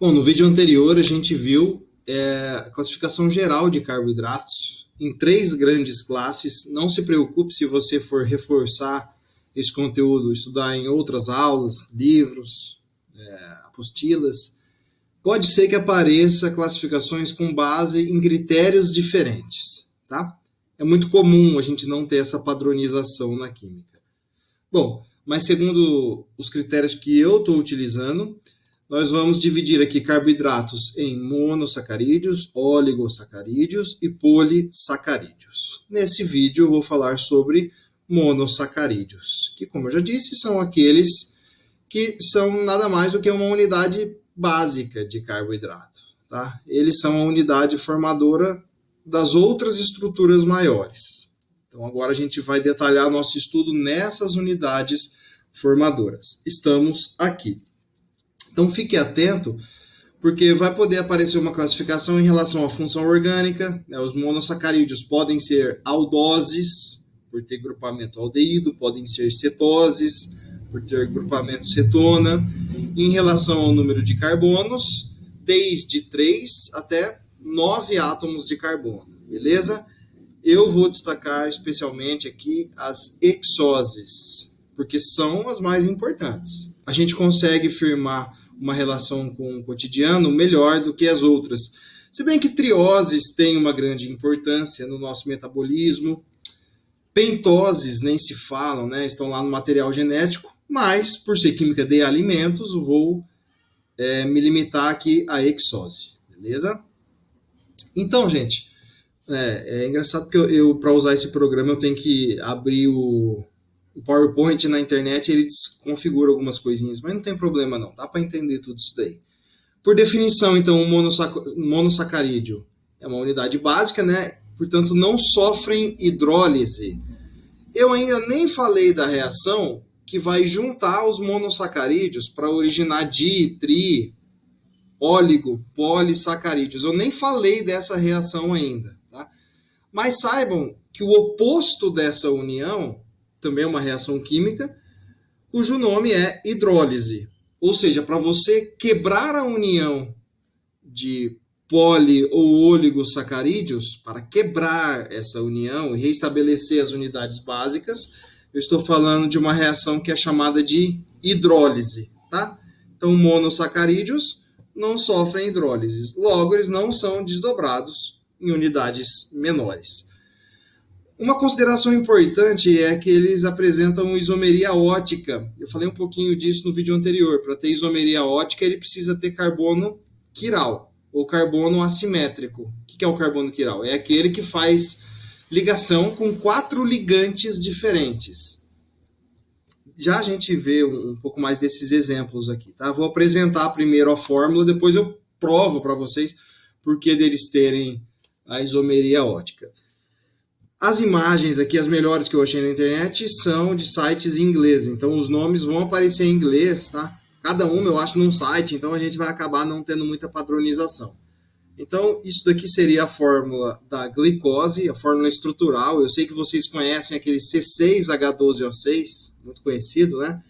Bom, no vídeo anterior a gente viu a classificação geral de carboidratos em 3 grandes classes. Não se preocupe se você for reforçar esse conteúdo, estudar em outras aulas, livros, apostilas. Pode ser que apareça classificações com base em critérios diferentes, tá? É muito comum a gente não ter essa padronização na química. Bom, mas segundo os critérios que eu estou utilizando, nós vamos dividir aqui carboidratos em monossacarídeos, oligosacarídeos e polissacarídeos. Nesse vídeo eu vou falar sobre monossacarídeos, que, como eu já disse, são aqueles que são nada mais do que uma unidade básica de carboidrato, tá? Eles são a unidade formadora das outras estruturas maiores. Então agora a gente vai detalhar nosso estudo nessas unidades formadoras. Estamos aqui. Então fique atento, porque vai poder aparecer uma classificação em relação à função orgânica. Os monossacarídeos podem ser aldoses, por ter grupamento aldeído, podem ser cetoses, por ter grupamento cetona. Em relação ao número de carbonos, desde 3 até 9 átomos de carbono, beleza? Eu vou destacar especialmente aqui as hexoses, porque são as mais importantes. A gente consegue firmar uma relação com o cotidiano melhor do que as outras. Se bem que trioses têm uma grande importância no nosso metabolismo, pentoses nem se falam, né? Estão lá no material genético, mas por ser química de alimentos, eu vou me limitar aqui à hexose, beleza? Então, gente, é engraçado porque eu para usar esse programa eu tenho que abrir o PowerPoint na internet e ele desconfigura algumas coisinhas, mas não tem problema não, dá para entender tudo isso daí. Por definição, então, o monossacarídeo é uma unidade básica, né? Portanto, não sofrem hidrólise. Eu ainda nem falei da reação que vai juntar os monossacarídeos para originar di, tri, óligo, polissacarídeos. Eu nem falei dessa reação ainda, tá? Mas saibam que o oposto dessa união também é uma reação química, cujo nome é hidrólise. Ou seja, para você quebrar a união de poli ou oligosacarídeos, para quebrar essa união e restabelecer as unidades básicas, eu estou falando de uma reação que é chamada de hidrólise, tá? Então, monossacarídeos não sofrem hidrólises, logo eles não são desdobrados em unidades menores. Uma consideração importante é que eles apresentam isomeria ótica. Eu falei um pouquinho disso no vídeo anterior. Para ter isomeria ótica, ele precisa ter carbono quiral, ou carbono assimétrico. O que é o carbono quiral? É aquele que faz ligação com 4 ligantes diferentes. Já a gente vê um pouco mais desses exemplos aqui, tá? Vou apresentar primeiro a fórmula, depois eu provo para vocês por que deles terem a isomeria ótica. As imagens aqui, as melhores que eu achei na internet, são de sites em inglês. Então, os nomes vão aparecer em inglês, tá? Cada uma eu acho num site, então a gente vai acabar não tendo muita padronização. Então, isso daqui seria a fórmula da glicose, a fórmula estrutural. Eu sei que vocês conhecem aquele C6H12O6, muito conhecido, né?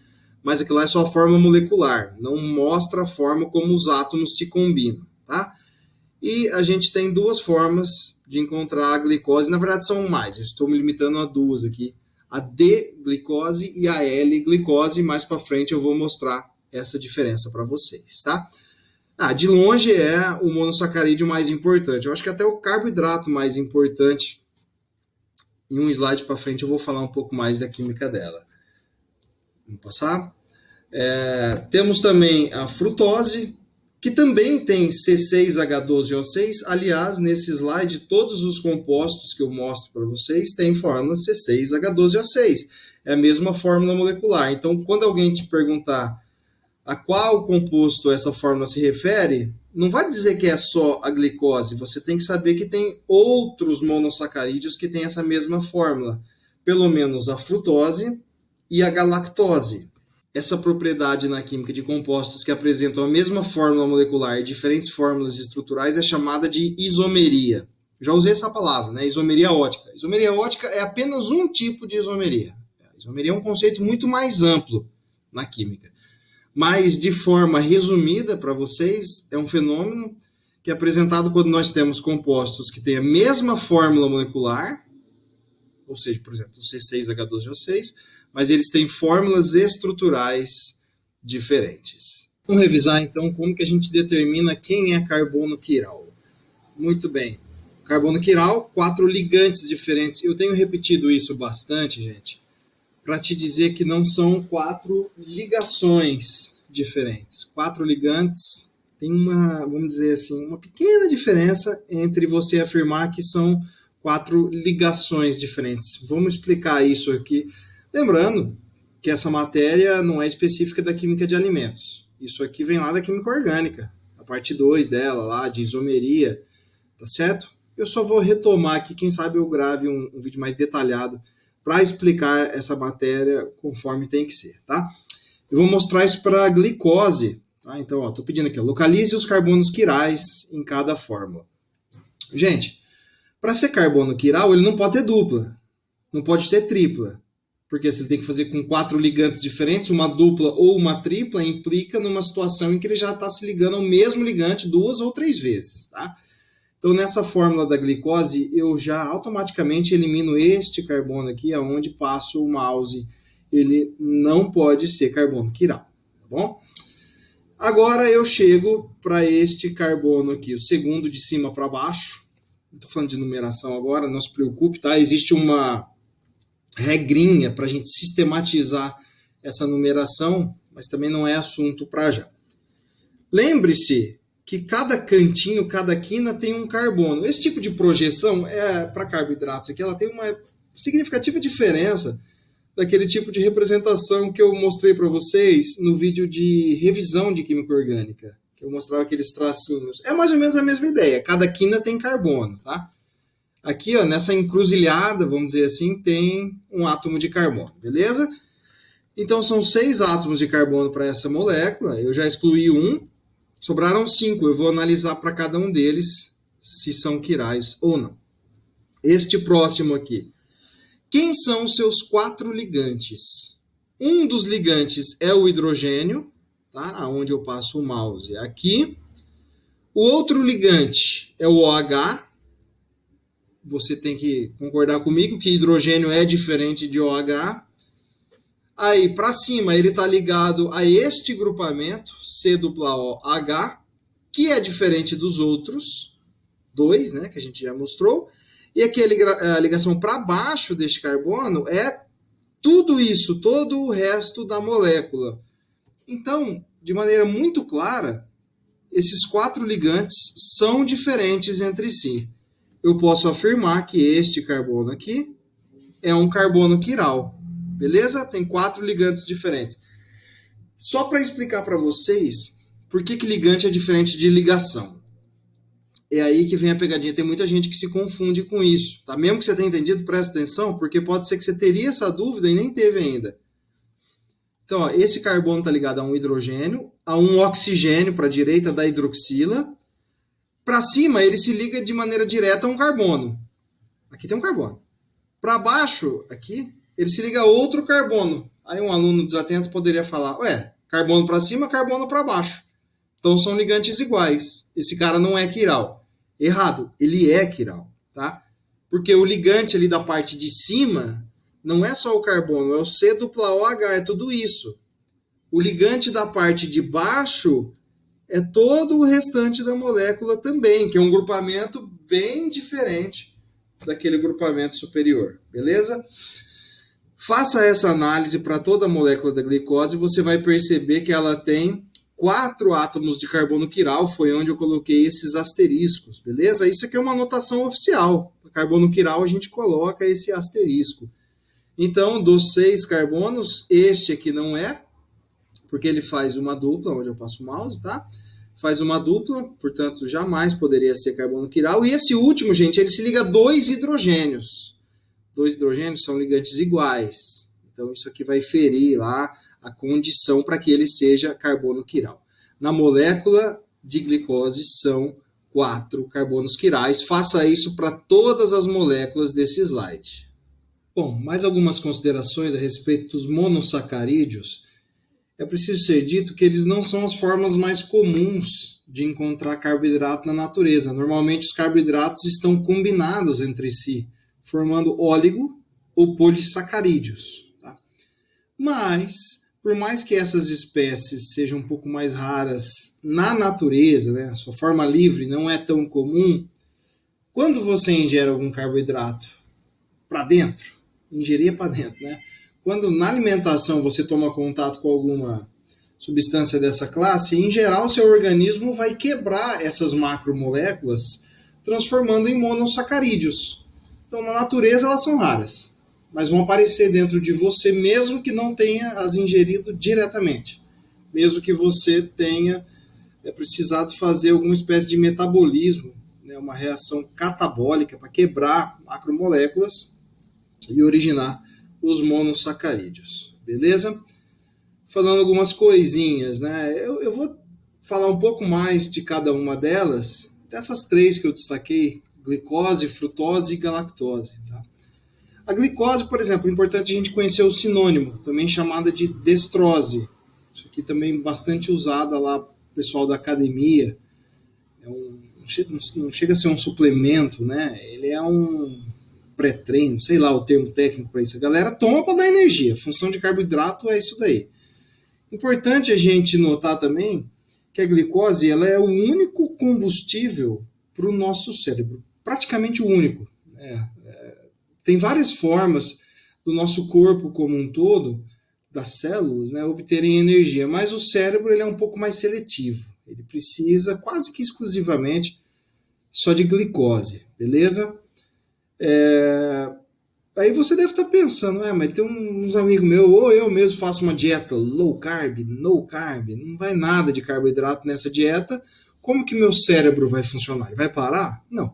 Mas aquilo lá é só a fórmula molecular, não mostra a forma como os átomos se combinam, tá? E a gente tem 2 formas de encontrar a glicose. Na verdade, são mais. Eu estou me limitando a 2 aqui. A D-glicose e a L-glicose. Mais para frente eu vou mostrar essa diferença para vocês, tá? De longe é o monossacarídeo mais importante. Eu acho que até o carboidrato mais importante. Em um slide para frente eu vou falar um pouco mais da química dela. Vamos passar? Temos também a frutose, que também tem C6H12O6. Aliás, nesse slide, todos os compostos que eu mostro para vocês têm fórmula C6H12O6. É a mesma fórmula molecular. Então, quando alguém te perguntar a qual composto essa fórmula se refere, não vai dizer que é só a glicose. Você tem que saber que tem outros monossacarídeos que têm essa mesma fórmula. Pelo menos a frutose e a galactose. Essa propriedade na química de compostos que apresentam a mesma fórmula molecular e diferentes fórmulas estruturais é chamada de isomeria. Já usei essa palavra, né? Isomeria ótica. Isomeria ótica é apenas um tipo de isomeria. A isomeria é um conceito muito mais amplo na química. Mas, de forma resumida para vocês, é um fenômeno que é apresentado quando nós temos compostos que têm a mesma fórmula molecular, ou seja, por exemplo, o C6H12O6, mas eles têm fórmulas estruturais diferentes. Vamos revisar, então, como que a gente determina quem é carbono quiral. Muito bem. Carbono quiral, 4 ligantes diferentes. Eu tenho repetido isso bastante, gente, para te dizer que não são 4 ligações diferentes. 4 ligantes tem uma, vamos dizer assim, uma pequena diferença entre você afirmar que são 4 ligações diferentes. Vamos explicar isso aqui. Lembrando que essa matéria não é específica da química de alimentos. Isso aqui vem lá da química orgânica, a parte 2 dela, lá de isomeria, tá certo? Eu só vou retomar aqui, quem sabe eu grave um vídeo mais detalhado para explicar essa matéria conforme tem que ser, tá? Eu vou mostrar isso para a glicose, tá? Então, estou pedindo aqui, localize os carbonos quirais em cada fórmula. Gente, para ser carbono quiral, ele não pode ter dupla, não pode ter tripla, porque se ele tem que fazer com 4 ligantes diferentes, uma dupla ou uma tripla implica numa situação em que ele já está se ligando ao mesmo ligante 2 ou 3 vezes, tá? Então, nessa fórmula da glicose, eu já automaticamente elimino este carbono aqui, aonde passo o mouse. Ele não pode ser carbono quiral, tá bom? Agora eu chego para este carbono aqui, o segundo de cima para baixo. Não estou falando de numeração agora, não se preocupe, tá? Existe uma regrinha para a gente sistematizar essa numeração, mas também não é assunto para já. Lembre-se que cada cantinho, cada quina tem um carbono. Esse tipo de projeção, para carboidratos aqui, ela tem uma significativa diferença daquele tipo de representação que eu mostrei para vocês no vídeo de revisão de química orgânica, que eu mostrava aqueles tracinhos. É mais ou menos a mesma ideia, cada quina tem carbono, tá? Aqui, ó, nessa encruzilhada, vamos dizer assim, tem um átomo de carbono, beleza? Então, são 6 átomos de carbono para essa molécula, eu já excluí um, sobraram 5, eu vou analisar para cada um deles se são quirais ou não. Este próximo aqui. Quem são os seus 4 ligantes? Um dos ligantes é o hidrogênio, tá? Onde eu passo o mouse aqui. O outro ligante é o OH. Você tem que concordar comigo que hidrogênio é diferente de OH. Aí, para cima, ele está ligado a este grupamento, COOH, que é diferente dos outros 2, né, que a gente já mostrou. E aqui a ligação para baixo deste carbono é tudo isso, todo o resto da molécula. Então, de maneira muito clara, esses 4 ligantes são diferentes entre si. Eu posso afirmar que este carbono aqui é um carbono quiral. Beleza? Tem 4 ligantes diferentes. Só para explicar para vocês por que ligante é diferente de ligação. É aí que vem a pegadinha. Tem muita gente que se confunde com isso. Tá? Mesmo que você tenha entendido, presta atenção, porque pode ser que você teria essa dúvida e nem teve ainda. Então, ó, esse carbono está ligado a um hidrogênio, a um oxigênio para a direita da hidroxila. Para cima, ele se liga de maneira direta a um carbono. Aqui tem um carbono. Para baixo, aqui, ele se liga a outro carbono. Aí um aluno desatento poderia falar, ué, carbono para cima, carbono para baixo. Então são ligantes iguais. Esse cara não é quiral. Errado, ele é quiral, tá? Porque o ligante ali da parte de cima não é só o carbono, é o COOH, é tudo isso. O ligante da parte de baixo é todo o restante da molécula também, que é um grupamento bem diferente daquele grupamento superior, beleza? Faça essa análise para toda a molécula da glicose e você vai perceber que ela tem 4 átomos de carbono quiral, foi onde eu coloquei esses asteriscos, beleza? Isso aqui é uma anotação oficial. Para carbono quiral a gente coloca esse asterisco. Então, dos 6 carbonos, este aqui não é, porque ele faz uma dupla, onde eu passo o mouse, tá? Faz uma dupla, portanto, jamais poderia ser carbono quiral. E esse último, gente, ele se liga a 2 hidrogênios. 2 hidrogênios são ligantes iguais. Então, isso aqui vai ferir lá a condição para que ele seja carbono quiral. Na molécula de glicose são 4 carbonos quirais. Faça isso para todas as moléculas desse slide. Bom, mais algumas considerações a respeito dos monossacarídeos. é preciso ser dito que eles não são as formas mais comuns de encontrar carboidrato na natureza. Normalmente os carboidratos estão combinados entre si, formando óligo ou polissacarídeos. Tá? Mas, por mais que essas espécies sejam um pouco mais raras na natureza, né, a sua forma livre não é tão comum, quando você ingere algum carboidrato para dentro, ingerir para dentro, né? Quando na alimentação você toma contato com alguma substância dessa classe, em geral o seu organismo vai quebrar essas macromoléculas, transformando em monossacarídeos. Então na natureza elas são raras, mas vão aparecer dentro de você mesmo que não tenha as ingerido diretamente. Mesmo que você tenha precisado fazer alguma espécie de metabolismo, né, uma reação catabólica para quebrar macromoléculas e originar os monossacarídeos, beleza? Falando algumas coisinhas, né? Eu vou falar um pouco mais de cada uma delas, dessas três que eu destaquei, glicose, frutose e galactose, tá? A glicose, por exemplo, é importante a gente conhecer o sinônimo, também chamada de destrose. Isso aqui também bastante usada lá pelo pessoal da academia. Não chega a ser um suplemento, né? Ele é um pré-treino, sei lá o termo técnico para isso. A galera toma para dar energia. A função de carboidrato é isso daí. Importante a gente notar também que a glicose ela é o único combustível para o nosso cérebro. Praticamente o único. Tem várias formas do nosso corpo como um todo, das células, né, obterem energia, mas o cérebro ele é um pouco mais seletivo. Ele precisa quase que exclusivamente só de glicose, beleza? Aí você deve estar pensando, mas tem uns amigos meus, ou eu mesmo faço uma dieta low carb, no carb, não vai nada de carboidrato nessa dieta, como que meu cérebro vai funcionar? Ele vai parar? Não.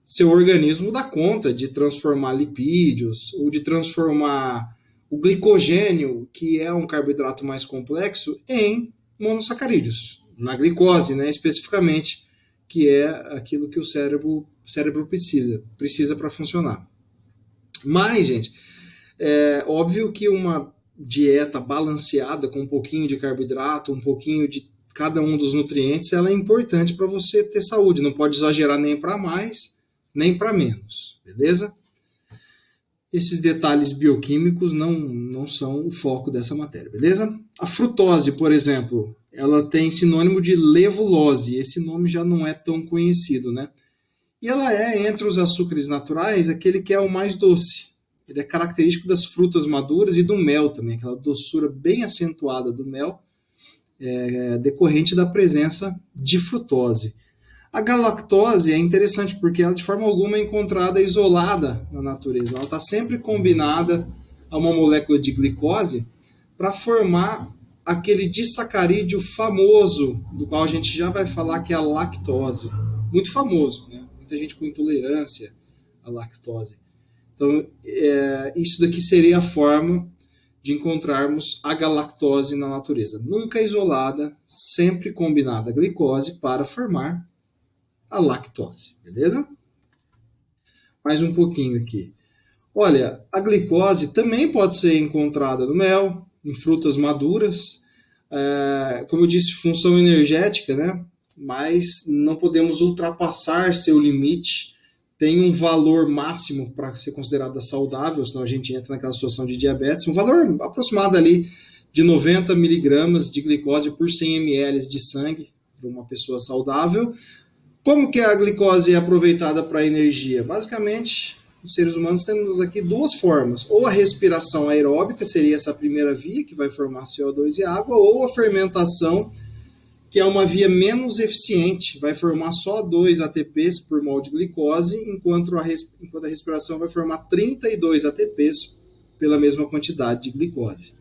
Seu organismo dá conta de transformar lipídios, ou de transformar o glicogênio, que é um carboidrato mais complexo, em monossacarídeos, na glicose, né, especificamente, que é aquilo que o cérebro precisa para funcionar. Mas, gente, é óbvio que uma dieta balanceada com um pouquinho de carboidrato, um pouquinho de cada um dos nutrientes, ela é importante para você ter saúde. Não pode exagerar nem para mais, nem para menos, beleza? Esses detalhes bioquímicos não são o foco dessa matéria, beleza? A frutose, por exemplo, ela tem sinônimo de levulose. Esse nome já não é tão conhecido, né? E ela é, entre os açúcares naturais, aquele que é o mais doce. Ele é característico das frutas maduras e do mel também, aquela doçura bem acentuada do mel, decorrente da presença de frutose. A galactose é interessante porque ela de forma alguma é encontrada isolada na natureza. Ela está sempre combinada a uma molécula de glicose para formar aquele disacarídeo famoso, do qual a gente já vai falar que é a lactose. Muito famoso, né? Muita gente com intolerância à lactose. Então, isso daqui seria a forma de encontrarmos a galactose na natureza. Nunca isolada, sempre combinada a glicose para formar a lactose, beleza? Mais um pouquinho aqui. Olha, a glicose também pode ser encontrada no mel, em frutas maduras, como eu disse, função energética, né? Mas não podemos ultrapassar seu limite. Tem um valor máximo para ser considerada saudável, senão a gente entra naquela situação de diabetes. Um valor aproximado ali de 90 miligramas de glicose por 100 ml de sangue para uma pessoa saudável. Como que a glicose é aproveitada para energia? Basicamente, os seres humanos temos aqui duas formas. Ou a respiração aeróbica, seria essa primeira via, que vai formar CO2 e água, ou a fermentação, que é uma via menos eficiente, vai formar só 2 ATPs por mol de glicose, enquanto a respiração vai formar 32 ATPs pela mesma quantidade de glicose.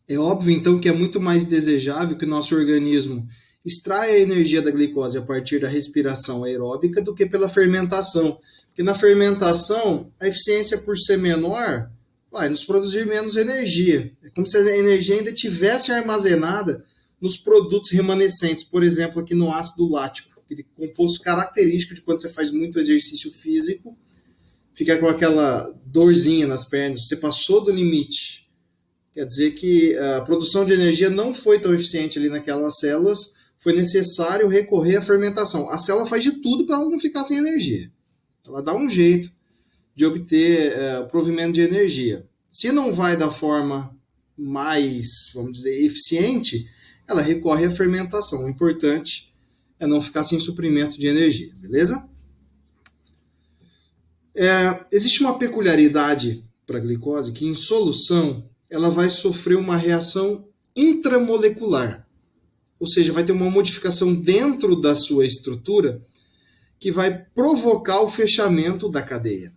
É óbvio, então, que é muito mais desejável que o nosso organismo extraia a energia da glicose a partir da respiração aeróbica do que pela fermentação. Porque na fermentação, a eficiência por ser menor vai nos produzir menos energia. É como se a energia ainda tivesse armazenada nos produtos remanescentes, por exemplo, aqui no ácido lático, aquele composto característico de quando você faz muito exercício físico, fica com aquela dorzinha nas pernas, você passou do limite Quer dizer que a produção de energia não foi tão eficiente ali naquelas células, foi necessário recorrer à fermentação. A célula faz de tudo para ela não ficar sem energia. Ela dá um jeito de obter o provimento de energia. Se não vai da forma mais, vamos dizer, eficiente, ela recorre à fermentação. O importante é não ficar sem suprimento de energia, beleza? Existe uma peculiaridade para a glicose que em solução ela vai sofrer uma reação intramolecular, ou seja, vai ter uma modificação dentro da sua estrutura que vai provocar o fechamento da cadeia.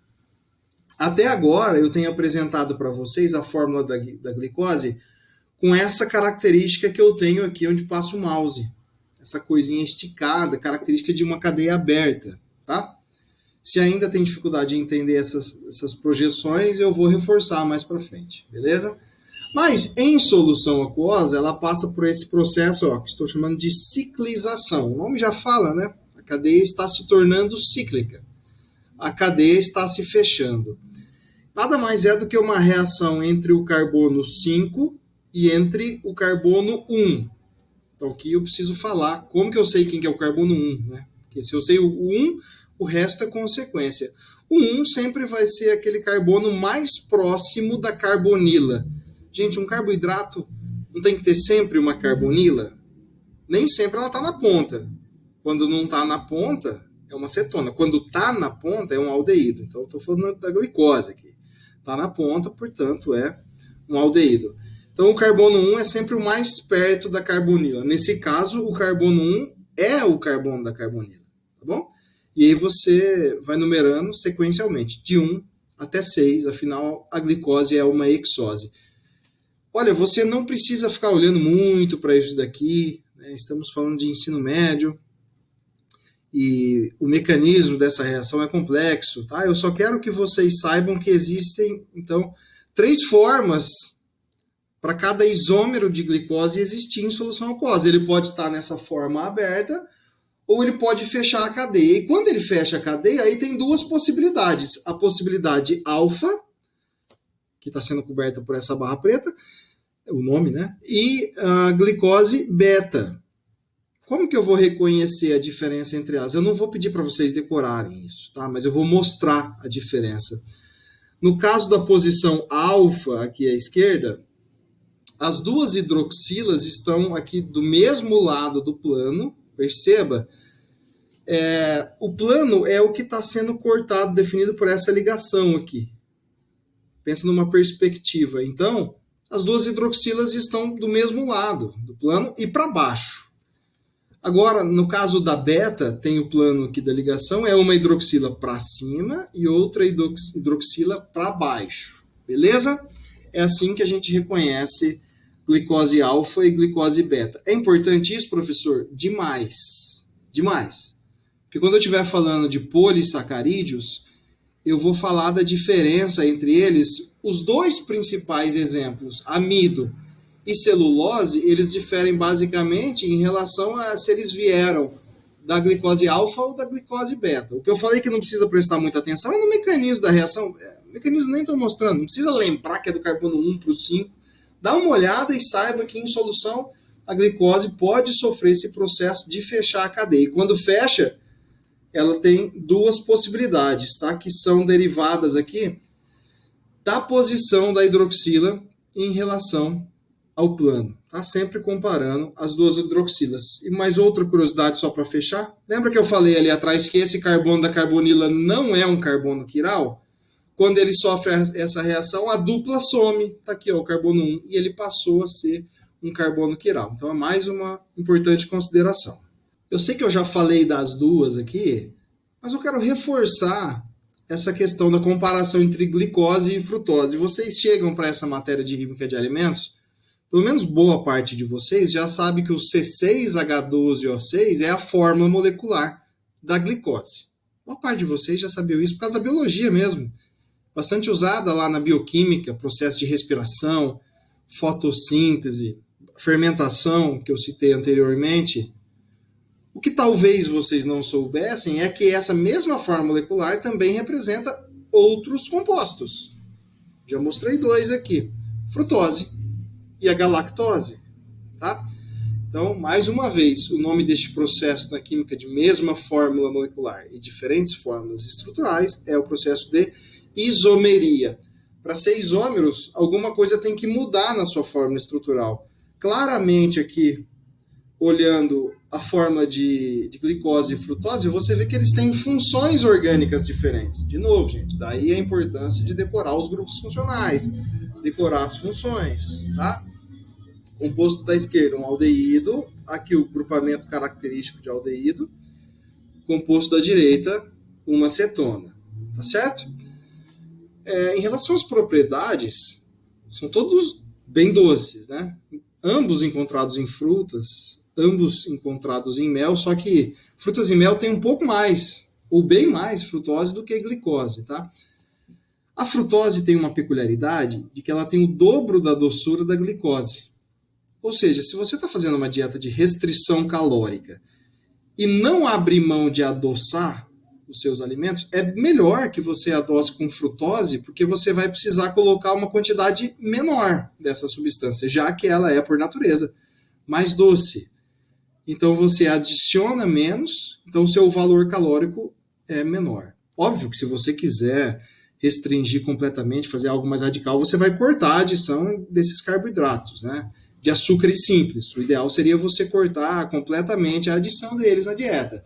Até agora eu tenho apresentado para vocês a fórmula da glicose com essa característica que eu tenho aqui onde passa o mouse, essa coisinha esticada, característica de uma cadeia aberta, tá? Se ainda tem dificuldade em entender essas projeções, eu vou reforçar mais para frente, beleza? Mas em solução aquosa, ela passa por esse processo que estou chamando de ciclização. O nome já fala, né? A cadeia está se tornando cíclica. A cadeia está se fechando. Nada mais é do que uma reação entre o carbono 5 e entre o carbono 1. Então aqui eu preciso falar como que eu sei quem que é o carbono 1, né? Porque se eu sei o 1, o resto é consequência. O 1 sempre vai ser aquele carbono mais próximo da carbonila. Gente, um carboidrato não tem que ter sempre uma carbonila? Nem sempre ela está na ponta. Quando não está na ponta, é uma cetona. Quando está na ponta, é um aldeído. Então, eu estou falando da glicose aqui. Está na ponta, portanto, é um aldeído. Então, o carbono 1 é sempre o mais perto da carbonila. Nesse caso, o carbono 1 é o carbono da carbonila. Tá bom? E aí você vai numerando sequencialmente, de 1 até 6, afinal a glicose é uma hexose. Olha, você não precisa ficar olhando muito para isso daqui, né? Estamos falando de ensino médio e o mecanismo dessa reação é complexo, tá? Eu só quero que vocês saibam que existem, então, 3 formas para cada isômero de glicose existir em solução aquosa. Ele pode estar nessa forma aberta, ou ele pode fechar a cadeia. E quando ele fecha a cadeia, aí tem 2 possibilidades. A possibilidade alfa, que está sendo coberta por essa barra preta, o nome, né? E a glicose beta. Como que eu vou reconhecer a diferença entre elas? Eu não vou pedir para vocês decorarem isso, tá? Mas eu vou mostrar a diferença. No caso da posição alfa, aqui à esquerda, as 2 hidroxilas estão aqui do mesmo lado do plano. Perceba, o plano é o que está sendo cortado, definido por essa ligação aqui. Pensa numa perspectiva. Então, as 2 hidroxilas estão do mesmo lado do plano e para baixo. Agora, no caso da beta, tem o plano aqui da ligação, é uma hidroxila para cima e outra hidroxila para baixo. Beleza? É assim que a gente reconhece glicose alfa e glicose beta. É importante isso, professor? Demais. Demais. Porque quando eu estiver falando de polissacarídeos, eu vou falar da diferença entre eles. Os 2 principais exemplos, amido e celulose, eles diferem basicamente em relação a se eles vieram da glicose alfa ou da glicose beta. O que eu falei que não precisa prestar muita atenção é no mecanismo da reação. O mecanismo nem estou mostrando, não precisa lembrar que é do carbono 1 para o 5. Dá uma olhada e saiba que em solução a glicose pode sofrer esse processo de fechar a cadeia. E quando fecha, ela tem 2 possibilidades, tá? Que são derivadas aqui da posição da hidroxila em relação ao plano. Tá? Sempre comparando as 2 hidroxilas. E mais outra curiosidade só para fechar. Lembra que eu falei ali atrás que esse carbono da carbonila não é um carbono quiral? Quando ele sofre essa reação, a dupla some. Está aqui, ó, o carbono 1, e ele passou a ser um carbono quiral. Então, é mais uma importante consideração. Eu sei que eu já falei das 2 aqui, mas eu quero reforçar essa questão da comparação entre glicose e frutose. Vocês chegam para essa matéria de química de alimentos, pelo menos boa parte de vocês já sabe que o C6H12O6 é a fórmula molecular da glicose. Boa parte de vocês já sabiam isso por causa da biologia mesmo. Bastante usada lá na bioquímica, processo de respiração, fotossíntese, fermentação, que eu citei anteriormente. O que talvez vocês não soubessem é que essa mesma fórmula molecular também representa outros compostos. Já mostrei 2 aqui. Frutose e a galactose, tá? Então, mais uma vez, o nome deste processo na química de mesma fórmula molecular e diferentes fórmulas estruturais é o processo de isomeria. Para ser isômeros, alguma coisa tem que mudar na sua fórmula estrutural. Claramente aqui, olhando a fórmula de glicose e frutose, você vê que eles têm funções orgânicas diferentes. De novo, gente, daí a importância de decorar os grupos funcionais, decorar as funções, tá? Composto da esquerda, um aldeído, aqui o grupamento característico de aldeído. Composto da direita, uma cetona, tá certo? Em relação às propriedades, são todos bem doces, né? Ambos encontrados em frutas, ambos encontrados em mel, só que frutas e mel têm um pouco mais, ou bem mais frutose do que glicose, tá? A frutose tem uma peculiaridade de que ela tem o dobro da doçura da glicose. Ou seja, se você está fazendo uma dieta de restrição calórica e não abrir mão de adoçar os seus alimentos, é melhor que você adoce com frutose, porque você vai precisar colocar uma quantidade menor dessa substância, já que ela é, por natureza, mais doce. Então você adiciona menos, então seu valor calórico é menor. Óbvio que se você quiser restringir completamente, fazer algo mais radical, você vai cortar a adição desses carboidratos, né? De açúcares simples. O ideal seria você cortar completamente a adição deles na dieta.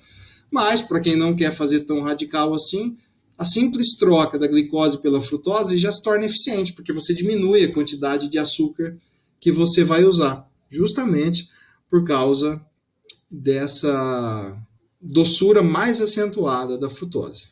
Mas, para quem não quer fazer tão radical assim, a simples troca da glicose pela frutose já se torna eficiente, porque você diminui a quantidade de açúcar que você vai usar, justamente por causa dessa doçura mais acentuada da frutose.